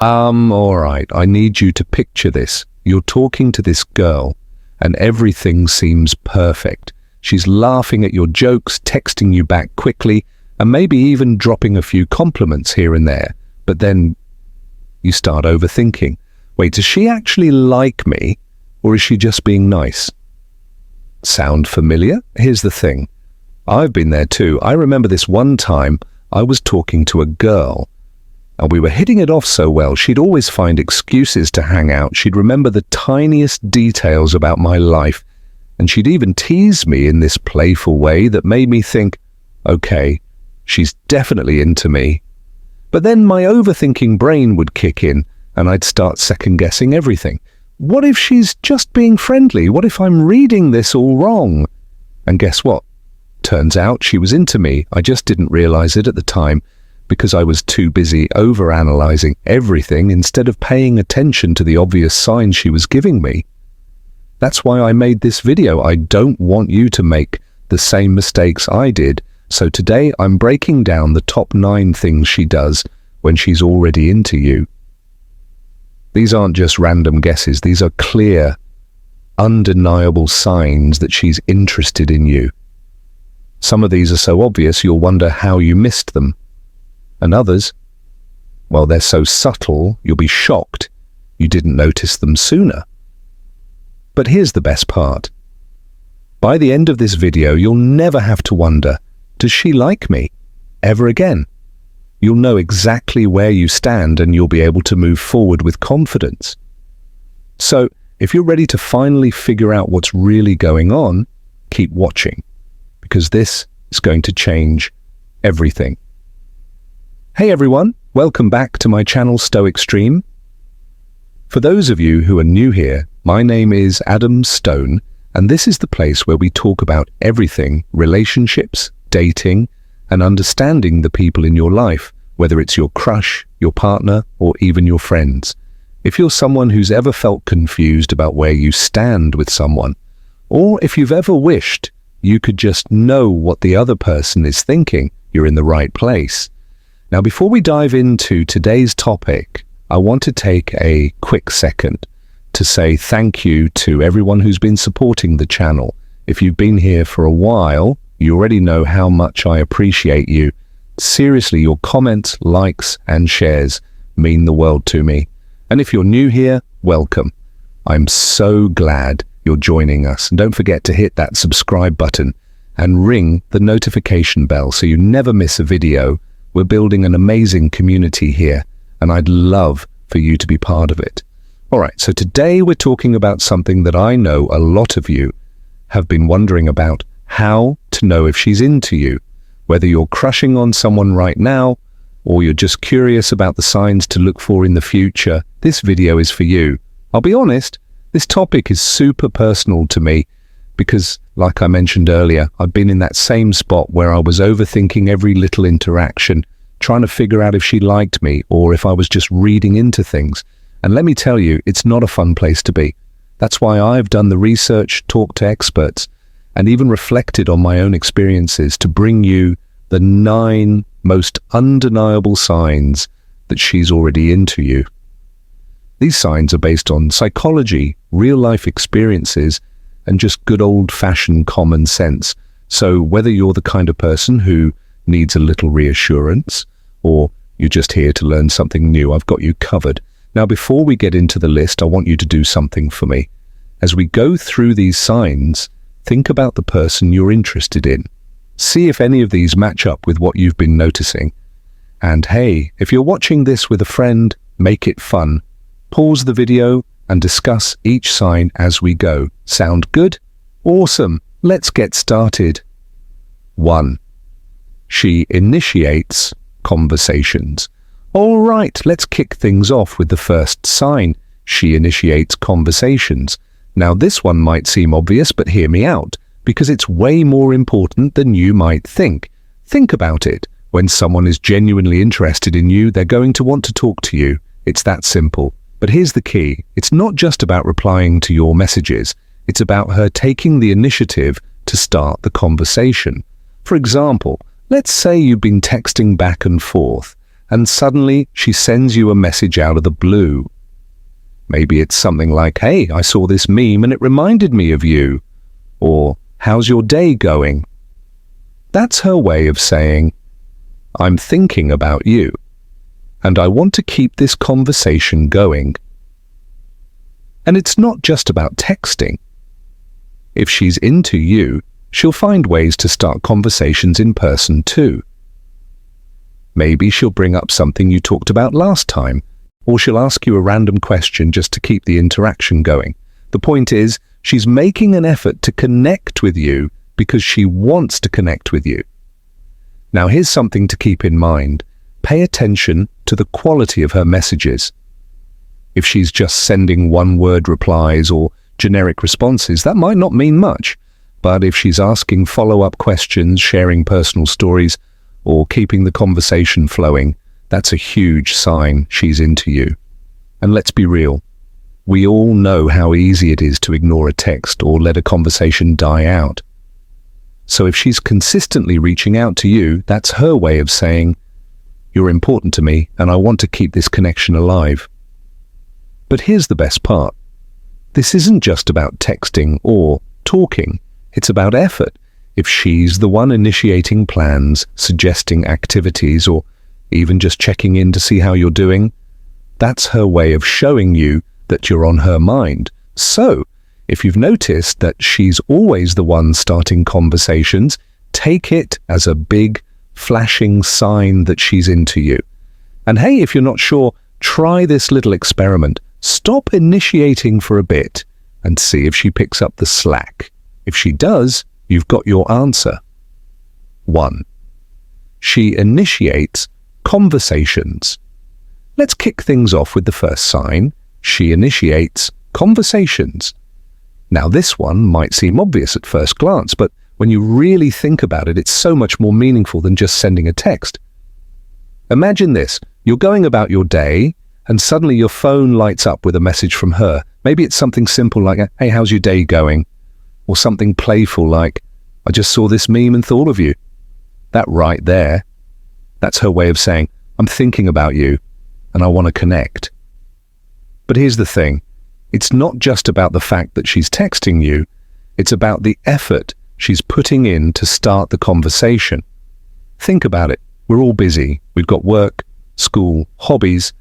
All right, I need you to picture this. You're talking to this girl, and everything seems perfect. She's laughing at your jokes, texting you back quickly, and maybe even dropping a few compliments here and there. But then you start overthinking. Wait, does she actually like me, or is she just being nice? Sound familiar? Here's the thing. I've been there too. I remember this one time I was talking to a girl, and we were hitting it off so well. She'd always find excuses to hang out. She'd remember the tiniest details about my life, and she'd even tease me in this playful way that made me think, okay, she's definitely into me. But then my overthinking brain would kick in, and I'd start second-guessing everything. What if she's just being friendly? What if I'm reading this all wrong? And guess what? Turns out she was into me. I just didn't realize it at the time because I was too busy overanalyzing everything instead of paying attention to the obvious signs she was giving me. That's why I made this video. I don't want you to make the same mistakes I did. So today I'm breaking down the top 9 things she does when she's already into you. These aren't just random guesses. These are clear, undeniable signs that she's interested in you. Some of these are so obvious you'll wonder how you missed them. And others, well, they're so subtle you'll be shocked you didn't notice them sooner. But here's the best part. By the end of this video, you'll never have to wonder, does she like me? Ever again. You'll know exactly where you stand and you'll be able to move forward with confidence. So, if you're ready to finally figure out what's really going on, keep watching, because this is going to change everything. Hey everyone, welcome back to my channel Stoic Stream. For those of you who are new here, my name is Adam Stone, and this is the place where we talk about everything: relationships, dating, and understanding the people in your life, whether it's your crush, your partner, or even your friends. If you're someone who's ever felt confused about where you stand with someone, or if you've ever wished you could just know what the other person is thinking, you're in the right place. Now, before we dive into today's topic, I want to take a quick second to say thank you to everyone who's been supporting the channel. If you've been here for a while, you already know how much I appreciate you. Seriously, your comments, likes, and shares mean the world to me. And if you're new here, welcome. I'm so glad you're joining us. And don't forget to hit that subscribe button and ring the notification bell so you never miss a video. We're building an amazing community here, and I'd love for you to be part of it. All right, so today we're talking about something that I know a lot of you have been wondering about: how to know if she's into you. Whether you're crushing on someone right now, or you're just curious about the signs to look for in the future, this video is for you. I'll be honest, this topic is super personal to me because, like I mentioned earlier, I've been in that same spot where I was overthinking every little interaction, trying to figure out if she liked me or if I was just reading into things. And let me tell you, it's not a fun place to be. That's why I've done the research, talked to experts, and even reflected on my own experiences to bring you the 9 most undeniable signs that she's already into you. These signs are based on psychology, real-life experiences, and just good old-fashioned common sense. So whether you're the kind of person who needs a little reassurance, or you're just here to learn something new, I've got you covered. Now, before we get into the list, I want you to do something for me. As we go through these signs, think about the person you're interested in. See if any of these match up with what you've been noticing. And hey, if you're watching this with a friend, make it fun. Pause the video and discuss each sign as we go. Sound good? Awesome. Let's get started. 1. She initiates conversations. All right, let's kick things off with the first sign. She initiates conversations. Now, this one might seem obvious, but hear me out, because it's way more important than you might think. Think about it. When someone is genuinely interested in you, they're going to want to talk to you. It's that simple. But here's the key. It's not just about replying to your messages. It's about her taking the initiative to start the conversation. For example, let's say you've been texting back and forth, and suddenly she sends you a message out of the blue. Maybe it's something like, "Hey, I saw this meme and it reminded me of you." Or, "How's your day going?" That's her way of saying, "I'm thinking about you, and I want to keep this conversation going." And it's not just about texting. If she's into you, she'll find ways to start conversations in person too. Maybe she'll bring up something you talked about last time, or she'll ask you a random question just to keep the interaction going. The point is, she's making an effort to connect with you because she wants to connect with you. Now here's something to keep in mind. Pay attention to the quality of her messages. If she's just sending one-word replies or generic responses, that might not mean much. But if she's asking follow-up questions, sharing personal stories, or keeping the conversation flowing, that's a huge sign she's into you. And let's be real. We all know how easy it is to ignore a text or let a conversation die out. So if she's consistently reaching out to you, that's her way of saying, "You're important to me and I want to keep this connection alive." But here's the best part. This isn't just about texting or talking. It's about effort. If she's the one initiating plans, suggesting activities, or even just checking in to see how you're doing, that's her way of showing you that you're on her mind. So, if you've noticed that she's always the one starting conversations, take it as a big, flashing sign that she's into you. And hey, if you're not sure, try this little experiment. Stop initiating for a bit and see if she picks up the slack. If she does, you've got your answer. 1. She initiates conversations. Let's kick things off with the first sign. She initiates conversations. Now this one might seem obvious at first glance, but when you really think about it, it's so much more meaningful than just sending a text. Imagine this. You're going about your day, and suddenly your phone lights up with a message from her. Maybe it's something simple like, "Hey, how's your day going?" Or something playful like, "I just saw this meme and thought of you." That right there, that's her way of saying, "I'm thinking about you and I want to connect." But here's the thing. It's not just about the fact that she's texting you. It's about the effort she's putting in to start the conversation. Think about it. We're all busy. We've got work, school, hobbies,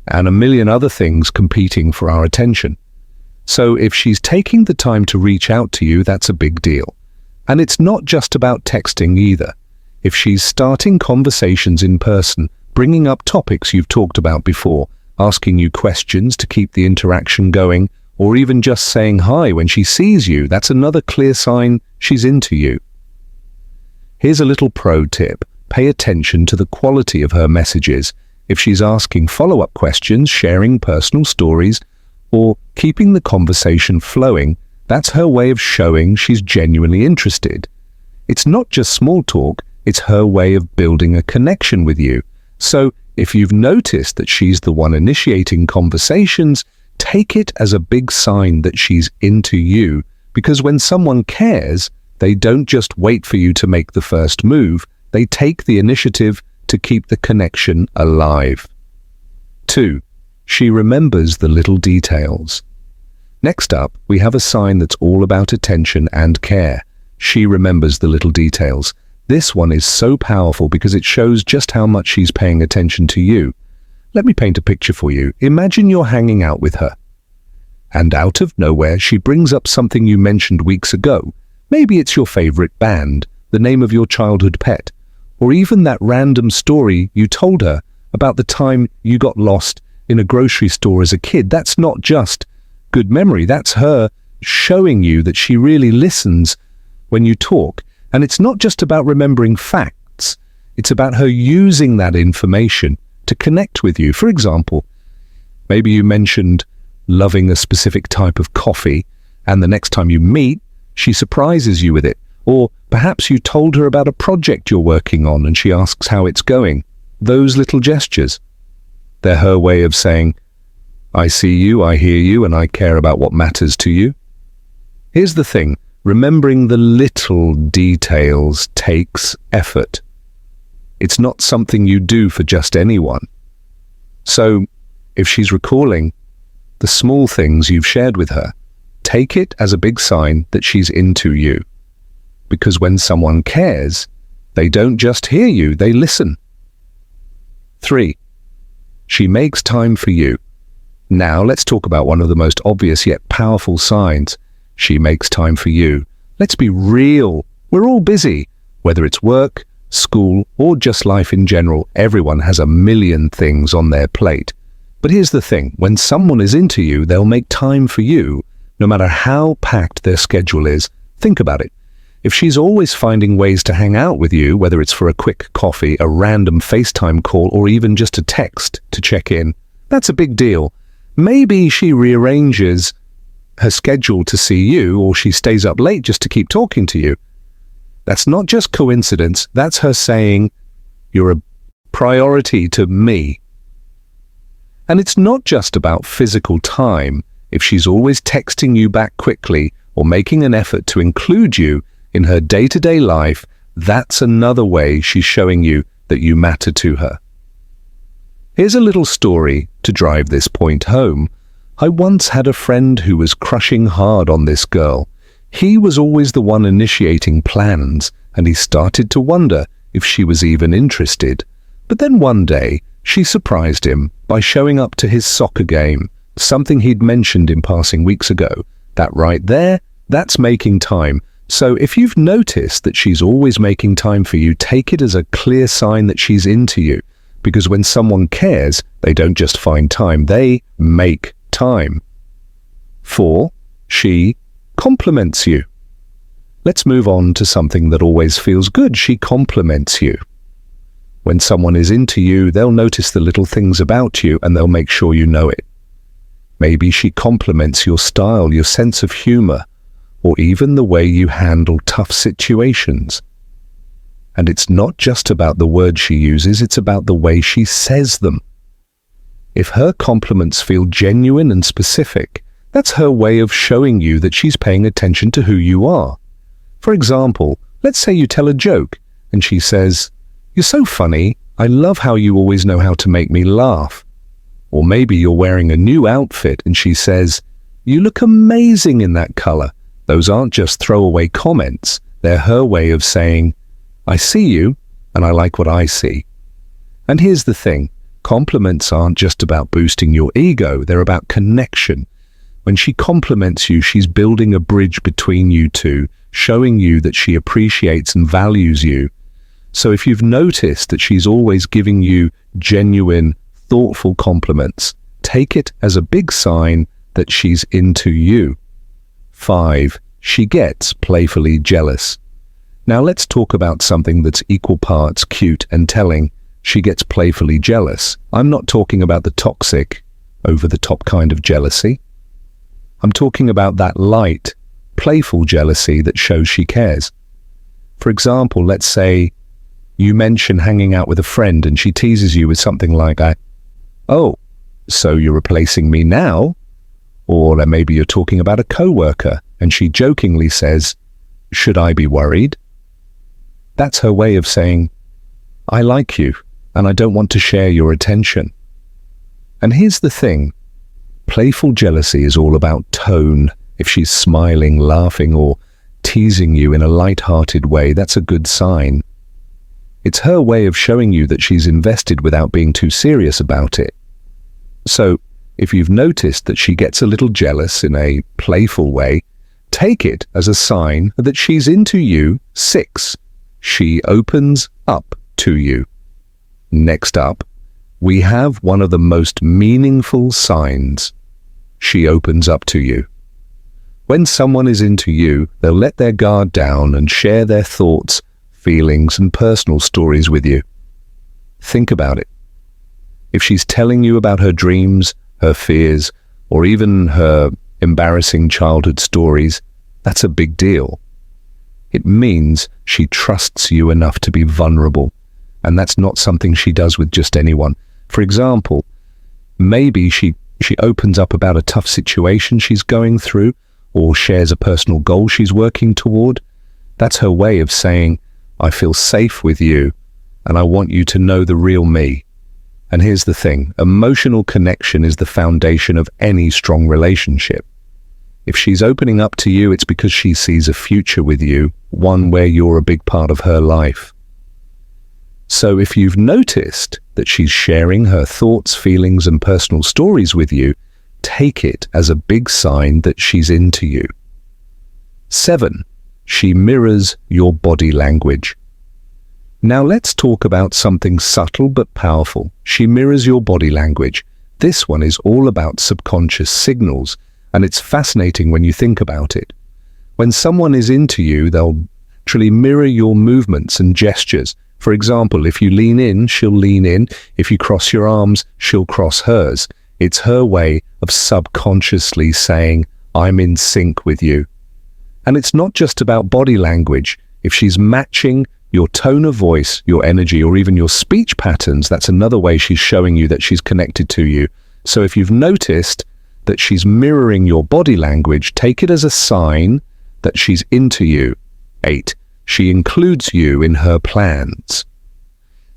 and a million other things competing for our attention. So if she's taking the time to reach out to you, that's a big deal. And it's not just about texting either. If she's starting conversations in person, bringing up topics you've talked about before, asking you questions to keep the interaction going, or even just saying hi when she sees you, that's another clear sign she's into you. Here's a little pro tip. Pay attention to the quality of her messages. If she's asking follow-up questions, sharing personal stories, or keeping the conversation flowing, that's her way of showing she's genuinely interested. It's not just small talk, it's her way of building a connection with you. So if you've noticed that she's the one initiating conversations, take it as a big sign that she's into you, because when someone cares, they don't just wait for you to make the first move, they take the initiative to keep the connection alive. 2. She remembers the little details. Next up, we have a sign that's all about attention and care. She remembers the little details. This one is so powerful because it shows just how much she's paying attention to you. Let me paint a picture for you. Imagine you're hanging out with her. And out of nowhere, she brings up something you mentioned weeks ago. Maybe it's your favorite band, the name of your childhood pet, or even that random story you told her about the time you got lost in a grocery store as a kid. That's not just good memory. That's her showing you that she really listens when you talk. And it's not just about remembering facts. It's about her using that information to connect with you. For example, maybe you mentioned loving a specific type of coffee, and the next time you meet, she surprises you with it. Or perhaps you told her about a project you're working on and she asks how it's going. Those little gestures, they're her way of saying, "I see you, I hear you, and I care about what matters to you." Here's the thing. Remembering the little details takes effort. It's not something you do for just anyone. So, if she's recalling the small things you've shared with her, take it as a big sign that she's into you. Because when someone cares, they don't just hear you, they listen. 3. She makes time for you. Now let's talk about one of the most obvious yet powerful signs. She makes time for you. Let's be real. We're all busy. Whether it's work, school, or just life in general, everyone has a million things on their plate. But here's the thing, when someone is into you, they'll make time for you, no matter how packed their schedule is. Think about it. If she's always finding ways to hang out with you, whether it's for a quick coffee, a random FaceTime call, or even just a text to check in, that's a big deal. Maybe she rearranges her schedule to see you, or she stays up late just to keep talking to you. That's not just coincidence, that's her saying, you're a priority to me. And it's not just about physical time. If she's always texting you back quickly or making an effort to include you in her day-to-day life, that's another way she's showing you that you matter to her. Here's a little story to drive this point home. I once had a friend who was crushing hard on this girl. He was always the one initiating plans, and he started to wonder if she was even interested. But then one day, she surprised him by showing up to his soccer game, something he'd mentioned in passing weeks ago. That right there, that's making time. So if you've noticed that she's always making time for you, take it as a clear sign that she's into you. Because when someone cares, they don't just find time, they make time. 4. She compliments you. Let's move on to something that always feels good. She compliments you. When someone is into you, they'll notice the little things about you and they'll make sure you know it. Maybe she compliments your style, your sense of humor, or even the way you handle tough situations. And it's not just about the words she uses, it's about the way she says them. If her compliments feel genuine and specific, that's her way of showing you that she's paying attention to who you are. For example, let's say you tell a joke and she says, "You're so funny, I love how you always know how to make me laugh." Or maybe you're wearing a new outfit and she says, "You look amazing in that color." Those aren't just throwaway comments, they're her way of saying, "I see you, and I like what I see." And here's the thing, compliments aren't just about boosting your ego, they're about connection. When she compliments you, she's building a bridge between you two, showing you that she appreciates and values you. So if you've noticed that she's always giving you genuine, thoughtful compliments, take it as a big sign that she's into you. 5. She gets playfully jealous. Now let's talk about something that's equal parts cute and telling. She gets playfully jealous. I'm not talking about the toxic, over-the-top kind of jealousy. I'm talking about that light, playful jealousy that shows she cares. For example, let's say you mention hanging out with a friend and she teases you with something like, "Oh, so you're replacing me now?" Or maybe you're talking about a coworker and she jokingly says, "Should I be worried?" That's her way of saying, "I like you and I don't want to share your attention." And here's the thing, playful jealousy is all about tone. If she's smiling, laughing, or teasing you in a light-hearted way, that's a good sign. It's her way of showing you that she's invested without being too serious about it. So, if you've noticed that she gets a little jealous in a playful way, take it as a sign that she's into you. 6. She opens up to you. Next up, we have one of the most meaningful signs. She opens up to you. When someone is into you, they'll let their guard down and share their thoughts, feelings, and personal stories with you. Think about it. If she's telling you about her dreams, her fears, or even her embarrassing childhood stories, that's a big deal. It means she trusts you enough to be vulnerable, and that's not something she does with just anyone. For example, maybe she opens up about a tough situation she's going through, or shares a personal goal she's working toward. That's her way of saying, "I feel safe with you, and I want you to know the real me. And here's the thing, emotional connection is the foundation of any strong relationship. If she's opening up to you, it's because she sees a future with you, one where you're a big part of her life. So if you've noticed that she's sharing her thoughts, feelings, and personal stories with you, take it as a big sign that she's into you. 7. She mirrors your body language. Now let's talk about something subtle but powerful. She mirrors your body language. This one is all about subconscious signals, and it's fascinating when you think about it. When someone is into you, they'll actually mirror your movements and gestures. For example, if you lean in, she'll lean in. If you cross your arms, she'll cross hers. It's her way of subconsciously saying, I'm in sync with you. And it's not just about body language. If she's matching your tone of voice, your energy, or even your speech patterns, that's another way she's showing you that she's connected to you. So if you've noticed that she's mirroring your body language, take it as a sign that she's into you. 8. She includes you in her plans.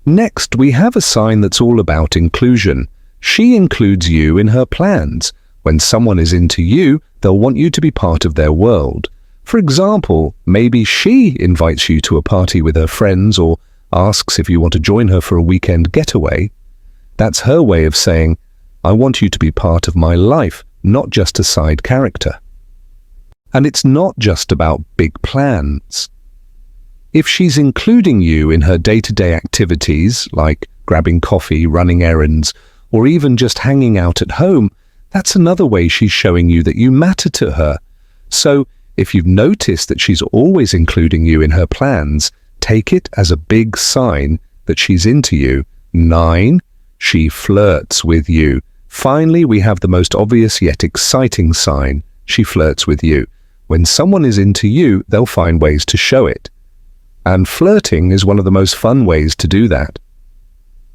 Next, we have a sign that's all about inclusion. She includes you in her plans. When someone is into you, they'll want you to be part of their world. For example, maybe she invites you to a party with her friends or asks if you want to join her for a weekend getaway. That's her way of saying, I want you to be part of my life, not just a side character. And it's not just about big plans. If she's including you in her day-to-day activities, like grabbing coffee, running errands, or even just hanging out at home, that's another way she's showing you that you matter to her. So, if you've noticed that she's always including you in her plans, take it as a big sign that she's into you. 9. She flirts with you. Finally, we have the most obvious yet exciting sign. She flirts with you. When someone is into you, they'll find ways to show it. And flirting is one of the most fun ways to do that.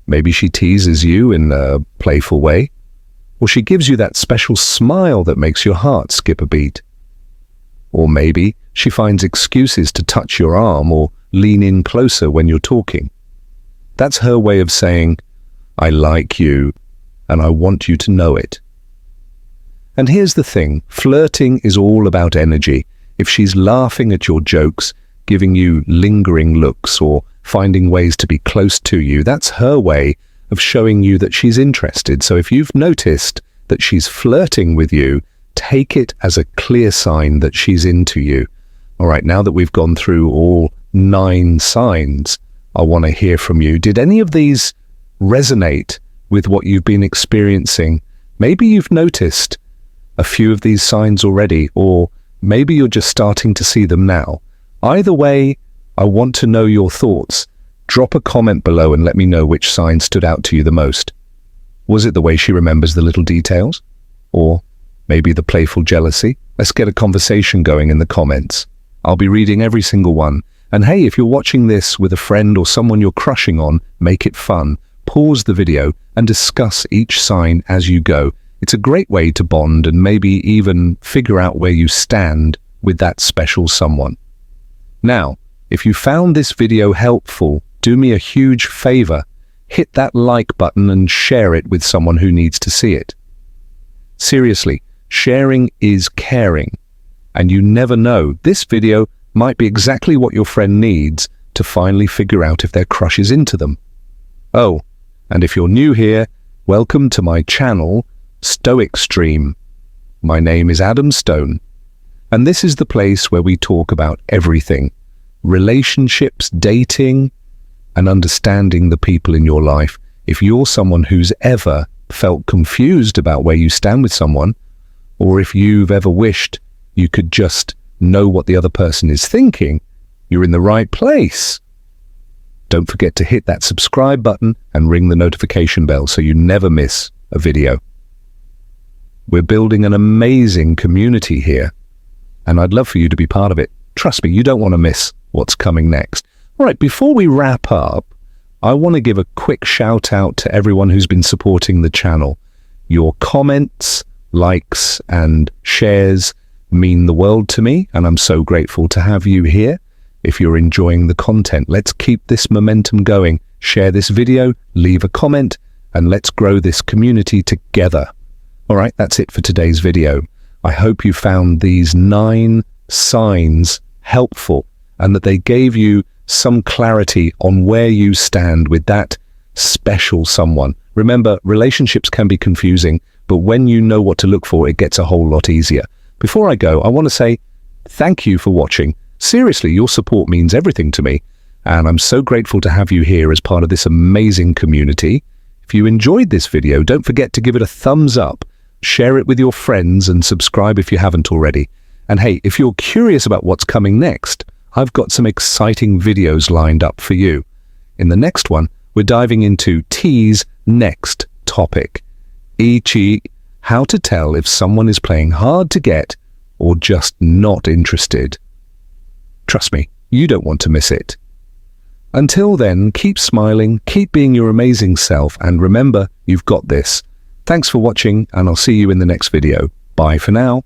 Maybe she teases you in a playful way, or she gives you that special smile that makes your heart skip a beat. Or maybe she finds excuses to touch your arm or lean in closer when you're talking. That's her way of saying, I like you, and I want you to know it. And here's the thing, flirting is all about energy. If she's laughing at your jokes, giving you lingering looks, or finding ways to be close to you, that's her way of showing you that she's interested. So if you've noticed that she's flirting with you, take it as a clear sign that she's into you. All right, now that we've gone through all 9 signs, I want to hear from you. Did any of these resonate with what you've been experiencing? Maybe you've noticed a few of these signs already, or maybe you're just starting to see them now. Either way, I want to know your thoughts. Drop a comment below and let me know which sign stood out to you the most. Was it the way she remembers the little details? Or maybe the playful jealousy? Let's get a conversation going in the comments. I'll be reading every single one. And hey, if you're watching this with a friend or someone you're crushing on, make it fun. Pause the video and discuss each sign as you go. It's a great way to bond and maybe even figure out where you stand with that special someone. Now, if you found this video helpful, do me a huge favor. Hit that like button and share it with someone who needs to see it. Seriously, sharing is caring. And you never know, this video might be exactly what your friend needs to finally figure out if their crush is into them. Oh, and if you're new here, welcome to my channel, Stoic Stream. My name is Adam Stone, and this is the place where we talk about everything: relationships, dating, and understanding the people in your life. If you're someone who's ever felt confused about where you stand with someone, or if you've ever wished you could just know what the other person is thinking, you're in the right place. Don't forget to hit that subscribe button and ring the notification bell so you never miss a video. We're building an amazing community here, and I'd love for you to be part of it. Trust me, you don't want to miss what's coming next. All right, before we wrap up, I want to give a quick shout out to everyone who's been supporting the channel. Your comments, likes, and shares mean the world to me, and I'm so grateful to have you here. If you're enjoying the content, let's keep this momentum going. share this video, leave a comment, and let's grow this community together. All right, that's it for today's video. I hope you found these 9 signs helpful and that they gave you some clarity on where you stand with that special someone. Remember, relationships can be confusing, but when you know what to look for, it gets a whole lot easier. Before I go, I want to say thank you for watching. Seriously, your support means everything to me, and I'm so grateful to have you here as part of this amazing community. If you enjoyed this video, don't forget to give it a thumbs up, share it with your friends, and subscribe if you haven't already. And hey, if you're curious about what's coming next, I've got some exciting videos lined up for you. In the next one, we're diving into T's next topic, e.g., how to tell if someone is playing hard to get or just not interested. Trust me, you don't want to miss it. Until then, keep smiling, keep being your amazing self, and remember, you've got this. Thanks for watching, and I'll see you in the next video. Bye for now.